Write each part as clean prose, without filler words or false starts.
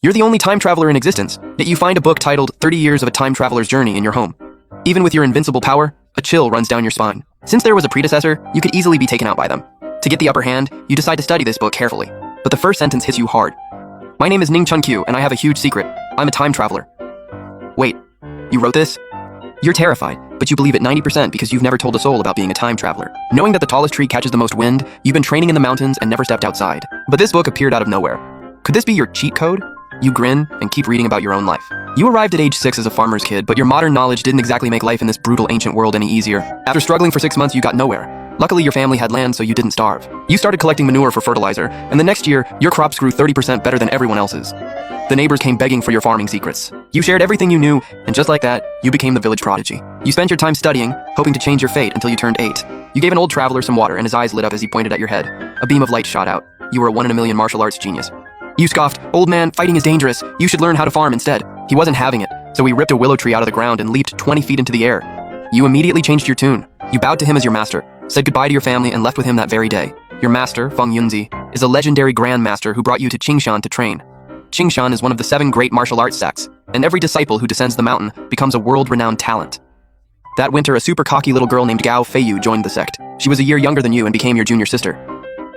You're the only time traveler in existence, yet you find a book titled 30 Years of a Time Traveler's Journey in your home. Even with your invincible power, a chill runs down your spine. Since there was a predecessor, you could easily be taken out by them. To get the upper hand, you decide to study this book carefully. But the first sentence hits you hard. My name is Ning Chun Kyu, and I have a huge secret. I'm a time traveler. Wait, you wrote this? You're terrified, but you believe it 90% because you've never told a soul about being a time traveler. Knowing that the tallest tree catches the most wind, you've been training in the mountains and never stepped outside. But this book appeared out of nowhere. Could this be your cheat code? You grin and keep reading about your own life. You arrived at age 6 as a farmer's kid, but your modern knowledge didn't exactly make life in this brutal ancient world any easier. After struggling for 6 months, you got nowhere. Luckily, your family had land, so you didn't starve. You started collecting manure for fertilizer, and the next year, your crops grew 30% better than everyone else's. The neighbors came begging for your farming secrets. You shared everything you knew, and just like that, you became the village prodigy. You spent your time studying, hoping to change your fate until you turned 8. You gave an old traveler some water, and his eyes lit up as he pointed at your head. A beam of light shot out. You were a 1 in a million martial arts genius. You scoffed, "Old man, fighting is dangerous. You should learn how to farm instead." He wasn't having it, so he ripped a willow tree out of the ground and leaped 20 feet into the air. You immediately changed your tune. You bowed to him as your master, said goodbye to your family, and left with him that very day. Your master, Feng Yunzi, is a legendary grandmaster who brought you to Qingshan to train. Qingshan is one of the 7 great martial arts sects, and every disciple who descends the mountain becomes a world-renowned talent. That winter, a super cocky little girl named Gao Feiyu joined the sect. She was a year younger than you and became your junior sister.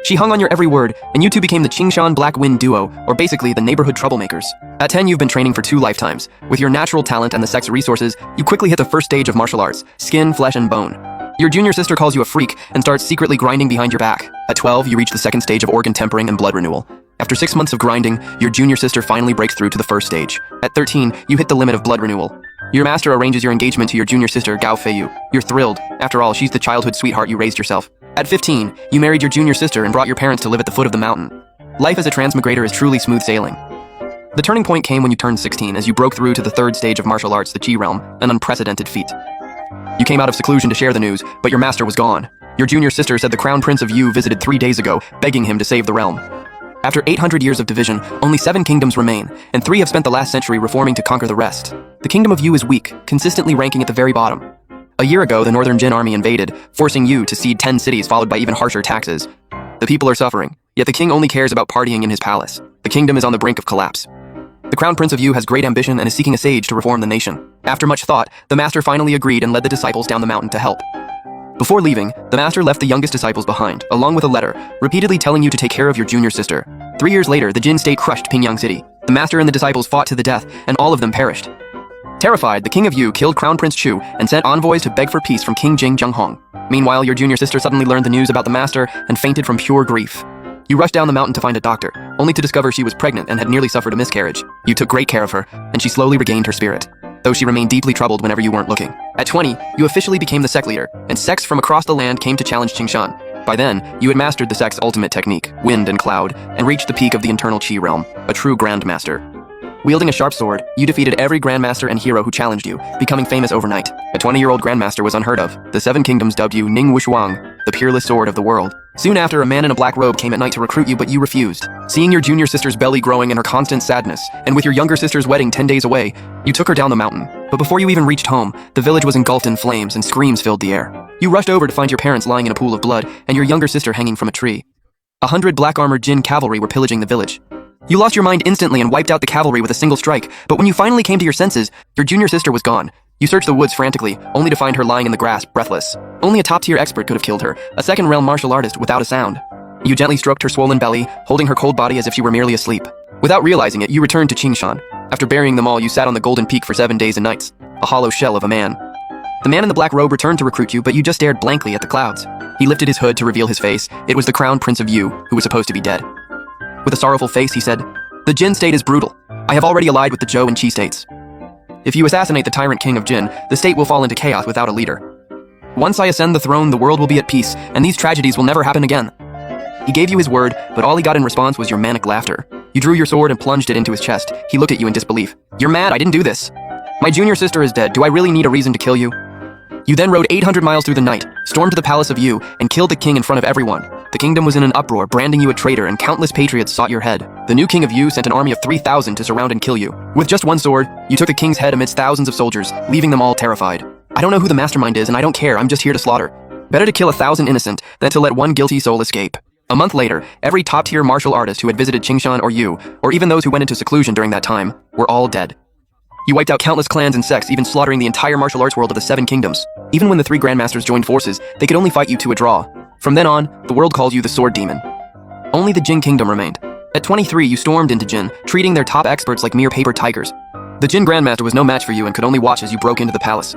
She hung on your every word, and you two became the Qingshan Black Wind Duo, or basically the neighborhood troublemakers. At 10, you've been training for 2 lifetimes. With your natural talent and the sect's resources, you quickly hit the first stage of martial arts, skin, flesh, and bone. Your junior sister calls you a freak and starts secretly grinding behind your back. At 12, you reach the second stage of organ tempering and blood renewal. After 6 months of grinding, your junior sister finally breaks through to the first stage. At 13, you hit the limit of blood renewal. Your master arranges your engagement to your junior sister, Gao Feiyu. You're thrilled. After all, she's the childhood sweetheart you raised yourself. At 15, you married your junior sister and brought your parents to live at the foot of the mountain. Life as a transmigrator is truly smooth sailing. The turning point came when you turned 16, as you broke through to the 3rd stage of martial arts, the Qi realm, an unprecedented feat. You came out of seclusion to share the news, but your master was gone. Your junior sister said the Crown Prince of Yu visited 3 days ago, begging him to save the realm. After 800 years of division, only 7 kingdoms remain, and 3 have spent the last century reforming to conquer the rest. The kingdom of Yu is weak, consistently ranking at the very bottom. A year ago, the Northern Jin army invaded, forcing Yu to cede 10 cities followed by even harsher taxes. The people are suffering, yet the king only cares about partying in his palace. The kingdom is on the brink of collapse. The Crown Prince of Yu has great ambition and is seeking a sage to reform the nation. After much thought, the master finally agreed and led the disciples down the mountain to help. Before leaving, the master left the youngest disciples behind, along with a letter, repeatedly telling you to take care of your junior sister. 3 years later, the Jin state crushed Pingyang City. The master and the disciples fought to the death, and all of them perished. Terrified, the king of Yu killed Crown Prince Chu and sent envoys to beg for peace from King Jing Zhenghong. Meanwhile, your junior sister suddenly learned the news about the master and fainted from pure grief. You rushed down the mountain to find a doctor, only to discover she was pregnant and had nearly suffered a miscarriage. You took great care of her, and she slowly regained her spirit, though she remained deeply troubled whenever you weren't looking. At 20, you officially became the sect leader, and sects from across the land came to challenge Qingshan. By then, you had mastered the sect's ultimate technique, wind and cloud, and reached the peak of the internal Qi realm, a true grandmaster. Wielding a sharp sword, you defeated every grandmaster and hero who challenged you, becoming famous overnight. A 20-year-old grandmaster was unheard of. The 7 kingdoms dubbed you Ning Wushuang, the peerless sword of the world. Soon after, a man in a black robe came at night to recruit you, but you refused. Seeing your junior sister's belly growing and her constant sadness, and with your younger sister's wedding 10 days away, you took her down the mountain. But before you even reached home, the village was engulfed in flames and screams filled the air. You rushed over to find your parents lying in a pool of blood and your younger sister hanging from a tree. 100 black-armored Jin cavalry were pillaging the village. You lost your mind instantly and wiped out the cavalry with a single strike, but when you finally came to your senses, your junior sister was gone. You searched the woods frantically, only to find her lying in the grass, breathless. Only a top-tier expert could have killed her, a second-realm martial artist without a sound. You gently stroked her swollen belly, holding her cold body as if she were merely asleep. Without realizing it, you returned to Qingshan. After burying them all, you sat on the Golden Peak for 7 days and nights, a hollow shell of a man. The man in the black robe returned to recruit you, but you just stared blankly at the clouds. He lifted his hood to reveal his face. It was the Crown Prince of Yu, who was supposed to be dead. With a sorrowful face, he said, "The Jin state is brutal. I have already allied with the Zhou and Qi states. If you assassinate the tyrant king of Jin, the state will fall into chaos without a leader. Once I ascend the throne, the world will be at peace, and these tragedies will never happen again." He gave you his word, but all he got in response was your manic laughter. You drew your sword and plunged it into his chest. He looked at you in disbelief. "You're mad, I didn't do this. My junior sister is dead. Do I really need a reason to kill you?" You then rode 800 miles through the night, stormed the palace of Yu, and killed the king in front of everyone. The kingdom was in an uproar, branding you a traitor, and countless patriots sought your head. The new king of Yu sent an army of 3,000 to surround and kill you. With just one sword, you took the king's head amidst thousands of soldiers, leaving them all terrified. "I don't know who the mastermind is, and I don't care, I'm just here to slaughter. Better to kill 1,000 innocent than to let one guilty soul escape." A month later, every top-tier martial artist who had visited Qingshan or you, or even those who went into seclusion during that time, were all dead. You wiped out countless clans and sects, even slaughtering the entire martial arts world of the Seven Kingdoms. Even when the three grandmasters joined forces, they could only fight you to a draw. From then on, the world called you the Sword Demon. Only the Jin Kingdom remained. At 23, you stormed into Jin, treating their top experts like mere paper tigers. The Jin Grandmaster was no match for you and could only watch as you broke into the palace.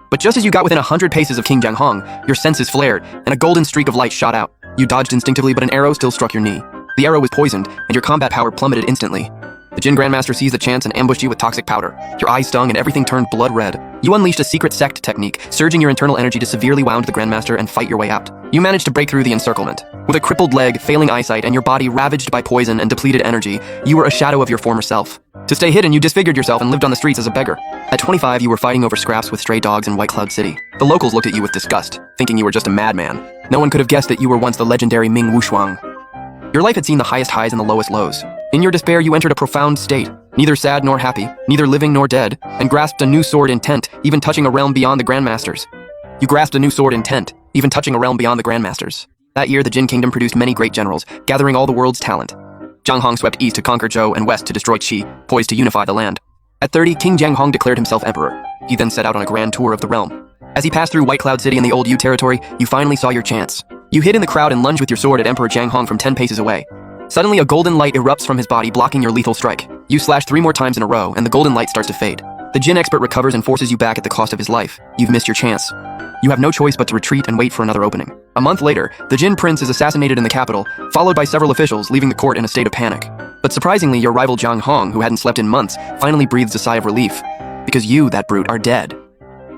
But just as you got within 100 paces of King Jianghong, your senses flared, and a golden streak of light shot out. You dodged instinctively, but an arrow still struck your knee. The arrow was poisoned, and your combat power plummeted instantly. The Jin Grandmaster seized the chance and ambushed you with toxic powder. Your eyes stung and everything turned blood red. You unleashed a secret sect technique, surging your internal energy to severely wound the Grandmaster and fight your way out. You managed to break through the encirclement. With a crippled leg, failing eyesight, and your body ravaged by poison and depleted energy, you were a shadow of your former self. To stay hidden, you disfigured yourself and lived on the streets as a beggar. At 25, you were fighting over scraps with stray dogs in White Cloud City. The locals looked at you with disgust, thinking you were just a madman. No one could have guessed that you were once the legendary Ming Wushuang. Your life had seen the highest highs and the lowest lows. In your despair, you entered a profound state, neither sad nor happy, neither living nor dead, and grasped a new sword intent, even touching a realm beyond the Grandmasters. You grasped a new sword intent, even touching a realm beyond the Grandmasters. That year, the Jin Kingdom produced many great generals, gathering all the world's talent. Jianghong swept east to conquer Zhou and west to destroy Qi, poised to unify the land. At 30, King Jianghong declared himself emperor. He then set out on a grand tour of the realm. As he passed through White Cloud City and the old Yu territory, you finally saw your chance. You hid in the crowd and lunged with your sword at Emperor Jianghong from 10 paces away. Suddenly, a golden light erupts from his body, blocking your lethal strike. You slash 3 more times in a row, and the golden light starts to fade. The Jin expert recovers and forces you back at the cost of his life. You've missed your chance. You have no choice but to retreat and wait for another opening. A month later, the Jin prince is assassinated in the capital, followed by several officials, leaving the court in a state of panic. But surprisingly, your rival Jiang Hong, who hadn't slept in months, finally breathes a sigh of relief. Because you, that brute, are dead.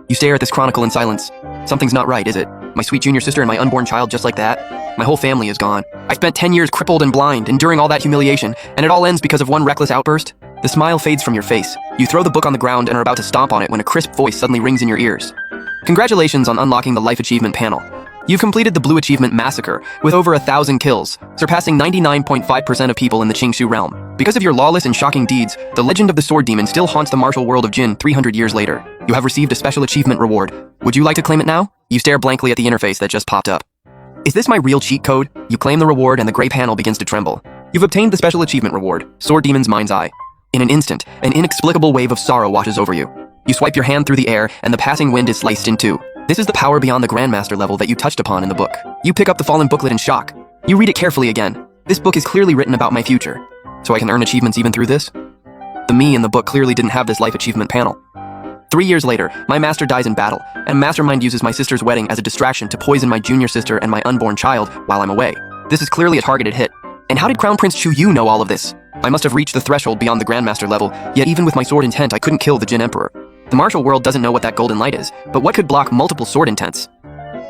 You stare at this chronicle in silence. Something's not right, is it? My sweet junior sister and my unborn child just like that? My whole family is gone. I spent 10 years crippled and blind, enduring all that humiliation, and it all ends because of one reckless outburst? The smile fades from your face. You throw the book on the ground and are about to stomp on it when a crisp voice suddenly rings in your ears. Congratulations on unlocking the Life Achievement panel. You've completed the Blue Achievement Massacre, with over 1,000 kills, surpassing 99.5% of people in the Qingshu realm. Because of your lawless and shocking deeds, the legend of the Sword Demon still haunts the martial world of Jin 300 years later. You have received a special achievement reward. Would you like to claim it now? You stare blankly at the interface that just popped up. Is this my real cheat code? You claim the reward and the gray panel begins to tremble. You've obtained the special achievement reward, Sword Demon's Mind's Eye. In an instant, an inexplicable wave of sorrow washes over you. You swipe your hand through the air and the passing wind is sliced in two. This is the power beyond the Grandmaster level that you touched upon in the book. You pick up the fallen booklet in shock. You read it carefully again. This book is clearly written about my future. So I can earn achievements even through this? The me in the book clearly didn't have this life achievement panel. 3 years later, my master dies in battle, and Mastermind uses my sister's wedding as a distraction to poison my junior sister and my unborn child while I'm away. This is clearly a targeted hit. And how did Crown Prince Chu Yu know all of this? I must have reached the threshold beyond the Grandmaster level, yet even with my sword intent I couldn't kill the Jin Emperor. The martial world doesn't know what that golden light is, but what could block multiple sword intents?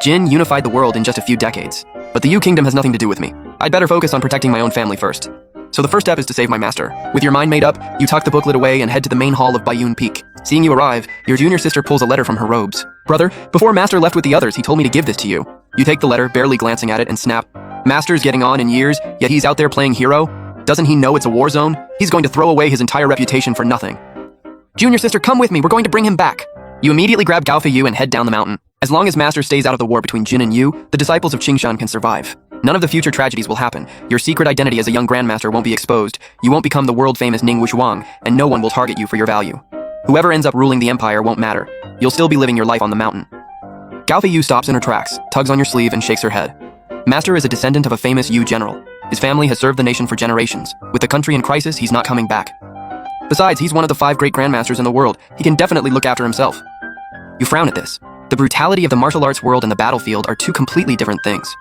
Jin unified the world in just a few decades, but the Yu Kingdom has nothing to do with me. I'd better focus on protecting my own family first. So the first step is to save my master. With your mind made up, you tuck the booklet away and head to the main hall of Bayun Peak. Seeing you arrive, your junior sister pulls a letter from her robes. Brother, before Master left with the others, he told me to give this to you. You take the letter, barely glancing at it, and snap. Master's getting on in years, yet he's out there playing hero? Doesn't he know it's a war zone? He's going to throw away his entire reputation for nothing. Junior sister, come with me, we're going to bring him back. You immediately grab Gao Feiyu and head down the mountain. As long as Master stays out of the war between Jin and Yu, the disciples of Qingshan can survive. None of the future tragedies will happen. Your secret identity as a young Grandmaster won't be exposed. You won't become the world-famous Ning Wushuang, and no one will target you for your value. Whoever ends up ruling the empire won't matter. You'll still be living your life on the mountain. Gao Feiyu stops in her tracks, tugs on your sleeve, and shakes her head. Master is a descendant of a famous Yu general. His family has served the nation for generations. With the country in crisis, he's not coming back. Besides, he's one of the 5 great Grandmasters in the world. He can definitely look after himself. You frown at this. The brutality of the martial arts world and the battlefield are two completely different things.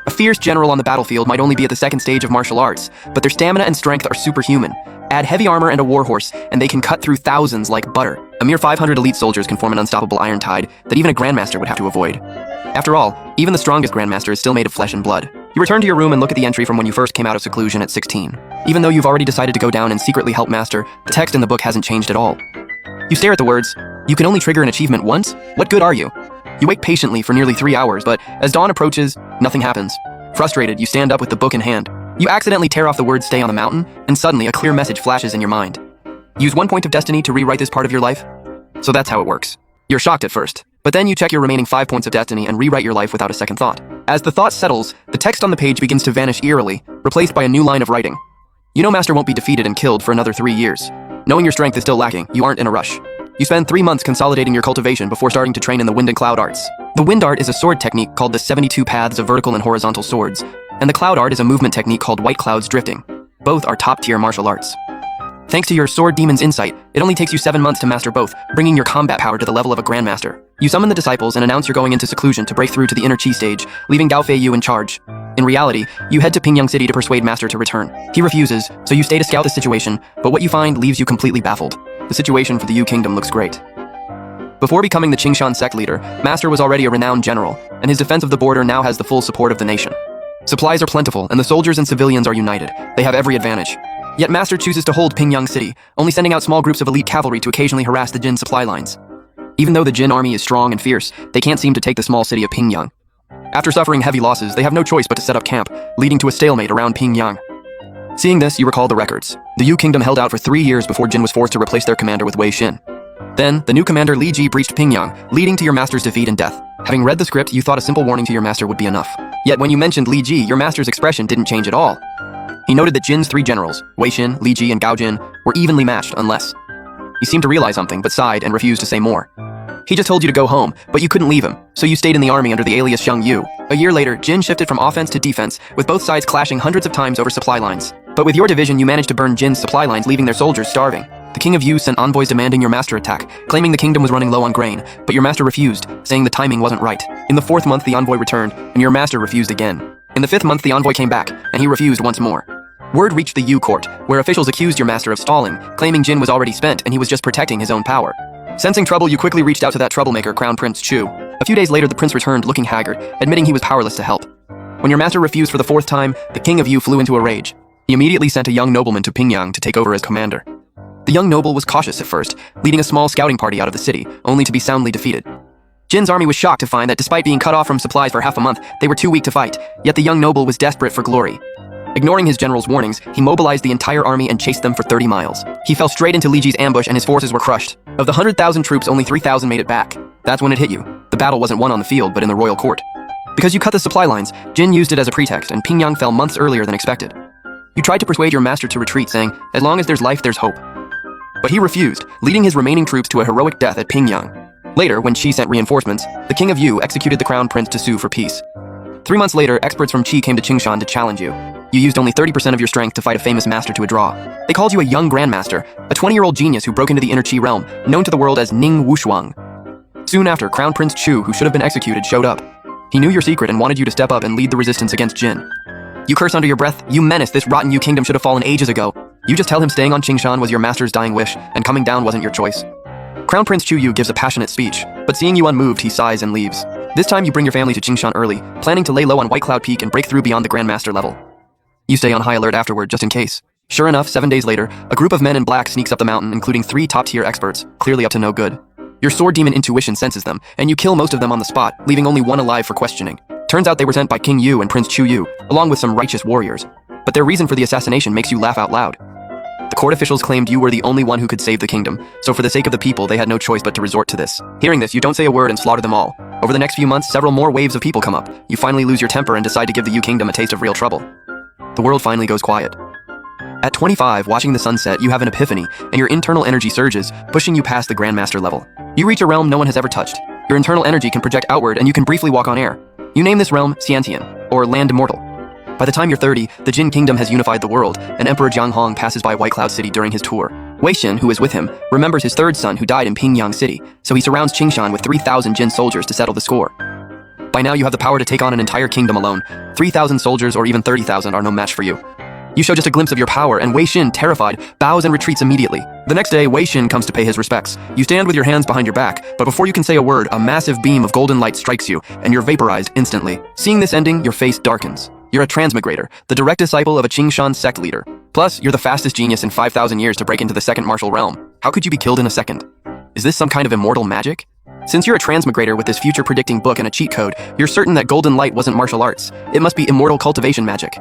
A fierce general on the battlefield might only be at the second stage of martial arts, but their stamina and strength are superhuman. Add heavy armor and a warhorse, and they can cut through thousands like butter. A mere 500 elite soldiers can form an unstoppable iron tide that even a Grandmaster would have to avoid. After all, even the strongest Grandmaster is still made of flesh and blood. You return to your room and look at the entry from when you first came out of seclusion at 16. Even though you've already decided to go down and secretly help Master, the text in the book hasn't changed at all. You stare at the words, "You can only trigger an achievement once? What good are you?" You wait patiently for nearly 3 hours, but as dawn approaches, nothing happens. Frustrated, you stand up with the book in hand. You accidentally tear off the words "stay on the mountain," and suddenly a clear message flashes in your mind. Use 1 point of destiny to rewrite this part of your life? So that's how it works. You're shocked at first, But then you check your remaining 5 points of destiny and rewrite your life without a second thought. As the thought settles, the text on the page begins to vanish eerily, replaced by a new line of writing. You know Master won't be defeated and killed for another 3 years. Knowing your strength is still lacking, you aren't in a rush. You spend 3 months consolidating your cultivation before starting to train in the wind and cloud arts. The wind art is a sword technique called the 72 paths of vertical and horizontal swords, and the cloud art is a movement technique called white clouds drifting. Both are top-tier martial arts. Thanks to your sword demon's insight, it only takes you 7 months to master both, bringing your combat power to the level of a grandmaster. You summon the disciples and announce you're going into seclusion to break through to the inner chi stage, leaving Gao Fei Yu in charge. In reality, you head to Pingyang City to persuade Master to return. He refuses, so you stay to scout the situation, but what you find leaves you completely baffled. The situation for the Yu Kingdom looks great. Before becoming the Qingshan sect leader, Master was already a renowned general, and his defense of the border now has the full support of the nation. Supplies are plentiful, and the soldiers and civilians are united. They have every advantage. Yet Master chooses to hold Pingyang City, only sending out small groups of elite cavalry to occasionally harass the Jin supply lines. Even though the Jin army is strong and fierce, they can't seem to take the small city of Pingyang. After suffering heavy losses, they have no choice but to set up camp, leading to a stalemate around Pingyang. Seeing this, you recall the records. The Yu Kingdom held out for 3 years before Jin was forced to replace their commander with Wei Xin. Then, the new commander Li Ji breached Pingyang, leading to your master's defeat and death. Having read the script, you thought a simple warning to your master would be enough. Yet when you mentioned Li Ji, your master's expression didn't change at all. He noted that Jin's 3 generals, Wei Xin, Li Ji, and Gao Jin, were evenly matched unless... He seemed to realize something, but sighed and refused to say more. He just told you to go home, but you couldn't leave him, so you stayed in the army under the alias Xiang Yu. A year later, Jin shifted from offense to defense, with both sides clashing hundreds of times over supply lines. But with your division, you managed to burn Jin's supply lines, leaving their soldiers starving. The King of Yu sent envoys demanding your master attack, claiming the kingdom was running low on grain, but your master refused, saying the timing wasn't right. In the 4th month, the envoy returned, and your master refused again. In the 5th month, the envoy came back, and he refused once more. Word reached the Yu court, where officials accused your master of stalling, claiming Jin was already spent and he was just protecting his own power. Sensing trouble, you quickly reached out to that troublemaker, Crown Prince Chu. A few days later, the prince returned, looking haggard, admitting he was powerless to help. When your master refused for the 4th time, the King of Yu flew into a rage. He immediately sent a young nobleman to Pingyang to take over as commander. The young noble was cautious at first, leading a small scouting party out of the city, only to be soundly defeated. Jin's army was shocked to find that despite being cut off from supplies for half a month, they were too weak to fight, yet the young noble was desperate for glory. Ignoring his general's warnings, he mobilized the entire army and chased them for 30 miles. He fell straight into Li Ji's ambush and his forces were crushed. Of the 100,000 troops, only 3,000 made it back. That's when it hit you. The battle wasn't won on the field, but in the royal court. Because you cut the supply lines, Jin used it as a pretext, and Pingyang fell months earlier than expected. You tried to persuade your master to retreat, saying, as long as there's life, there's hope. But he refused, leading his remaining troops to a heroic death at Pingyang. Later, when Qi sent reinforcements, the King of Yu executed the crown prince to sue for peace. 3 months later, experts from Qi came to Qingshan to challenge you. You used only 30% of your strength to fight a famous master to a draw. They called you a young grandmaster, a 20-year-old genius who broke into the inner Qi realm, known to the world as Ning Wushuang. Soon after, Crown Prince Chu, who should have been executed, showed up. He knew your secret and wanted you to step up and lead the resistance against Jin. You curse under your breath, you menace, this rotten Yu kingdom should have fallen ages ago. You just tell him staying on Qingshan was your master's dying wish, and coming down wasn't your choice. Crown Prince Chu Yu gives a passionate speech, but seeing you unmoved, he sighs and leaves. This time you bring your family to Qingshan early, planning to lay low on White Cloud Peak and break through beyond the Grandmaster level. You stay on high alert afterward, just in case. Sure enough, 7 days later, a group of men in black sneaks up the mountain, including 3 top-tier experts, clearly up to no good. Your sword demon intuition senses them, and you kill most of them on the spot, leaving only one alive for questioning. Turns out they were sent by King Yu and Prince Chu Yu, along with some righteous warriors. But their reason for the assassination makes you laugh out loud. The court officials claimed you were the only one who could save the kingdom, so for the sake of the people, they had no choice but to resort to this. Hearing this, you don't say a word and slaughter them all. Over the next few months, several more waves of people come up. You finally lose your temper and decide to give the Yu kingdom a taste of real trouble. The world finally goes quiet. At 25, watching the sunset, you have an epiphany, and your internal energy surges, pushing you past the Grandmaster level. You reach a realm no one has ever touched. Your internal energy can project outward, and you can briefly walk on air. You name this realm Xiantian, or Land Immortal. By the time you're 30, the Jin Kingdom has unified the world, and Emperor Jianghong passes by White Cloud City during his tour. Wei Xin, who is with him, remembers his 3rd son who died in Pingyang City, so he surrounds Qingshan with 3,000 Jin soldiers to settle the score. By now you have the power to take on an entire kingdom alone. 3,000 soldiers or even 30,000 are no match for you. You show just a glimpse of your power, and Wei Xin, terrified, bows and retreats immediately. The next day, Wei Xin comes to pay his respects. You stand with your hands behind your back, but before you can say a word, a massive beam of golden light strikes you, and you're vaporized instantly. Seeing this ending, your face darkens. You're a transmigrator, the direct disciple of a Qingshan sect leader. Plus, you're the fastest genius in 5,000 years to break into the 2nd martial realm. How could you be killed in a second? Is this some kind of immortal magic? Since you're a transmigrator with this future-predicting book and a cheat code, you're certain that golden light wasn't martial arts. It must be immortal cultivation magic.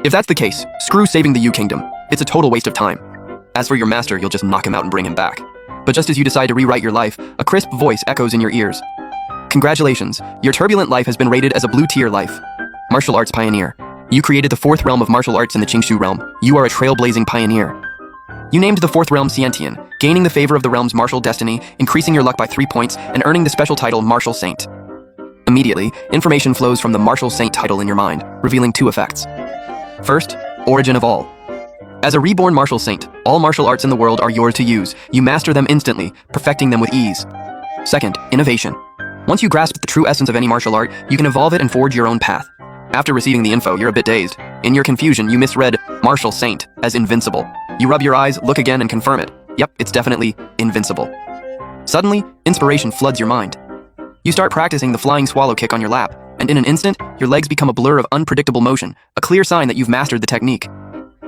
If that's the case, screw saving the Yu Kingdom. It's a total waste of time. As for your master, you'll just knock him out and bring him back. But just as you decide to rewrite your life, a crisp voice echoes in your ears. Congratulations, your turbulent life has been rated as a blue-tier life. Martial arts pioneer. You created the fourth realm of martial arts in the Qingshu realm. You are a trailblazing pioneer. You named the fourth realm Xiantian, gaining the favor of the realm's martial destiny, increasing your luck by 3 points, and earning the special title Martial Saint. Immediately, information flows from the Martial Saint title in your mind, revealing 2 effects. First, origin of all. As a reborn martial saint, all martial arts in the world are yours to use. You master them instantly, perfecting them with ease. Second, innovation. Once you grasp the true essence of any martial art, you can evolve it and forge your own path. After receiving the info, you're a bit dazed. In your confusion, you misread Martial Saint as invincible. You rub your eyes, look again, and confirm it. Yep, it's definitely invincible. Suddenly, inspiration floods your mind. You start practicing the flying swallow kick on your lap, and in an instant, your legs become a blur of unpredictable motion, a clear sign that you've mastered the technique.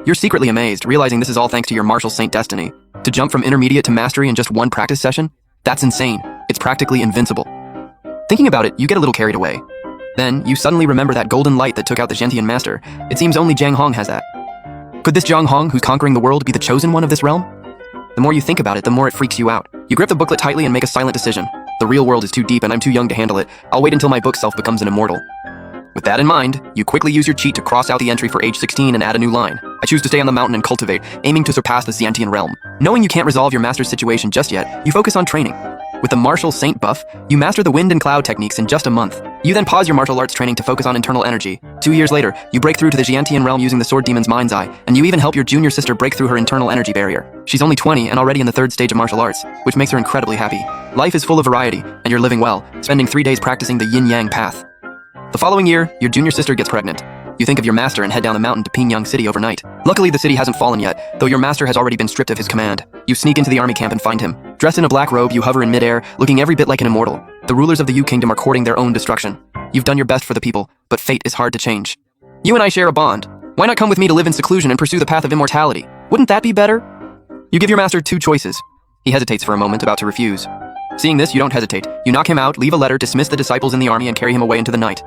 You're secretly amazed, realizing this is all thanks to your Martial Saint destiny. To jump from intermediate to mastery in just 1 practice session? That's insane. It's practically invincible. Thinking about it, you get a little carried away. Then, you suddenly remember that golden light that took out the Xiantian master. It seems only Jiang Hong has that. Could this Jiang Hong, who's conquering the world, be the chosen one of this realm? The more you think about it, the more it freaks you out. You grip the booklet tightly and make a silent decision. The real world is too deep and I'm too young to handle it. I'll wait until my book self becomes an immortal. With that in mind, you quickly use your cheat to cross out the entry for age 16 and add a new line. I choose to stay on the mountain and cultivate, aiming to surpass the Xiantian realm. Knowing you can't resolve your master's situation just yet, you focus on training. With the Martial Saint buff, you master the wind and cloud techniques in just a month. You then pause your martial arts training to focus on internal energy. 2 years later, you break through to the Xiantian realm using the Sword Demon's Mind's Eye, and you even help your junior sister break through her internal energy barrier. She's only 20 and already in the 3rd stage of martial arts, which makes her incredibly happy. Life is full of variety, and you're living well, spending 3 days practicing the yin-yang path. The following year, your junior sister gets pregnant. You think of your master and head down the mountain to Pingyang City overnight. Luckily, the city hasn't fallen yet, though your master has already been stripped of his command. You sneak into the army camp and find him. Dressed in a black robe, you hover in midair, looking every bit like an immortal. The rulers of the Yu Kingdom are courting their own destruction. You've done your best for the people, but fate is hard to change. You and I share a bond. Why not come with me to live in seclusion and pursue the path of immortality? Wouldn't that be better? You give your master 2 choices. He hesitates for a moment, about to refuse. Seeing this, you don't hesitate. You knock him out, leave a letter, dismiss the disciples in the army, and carry him away into the night.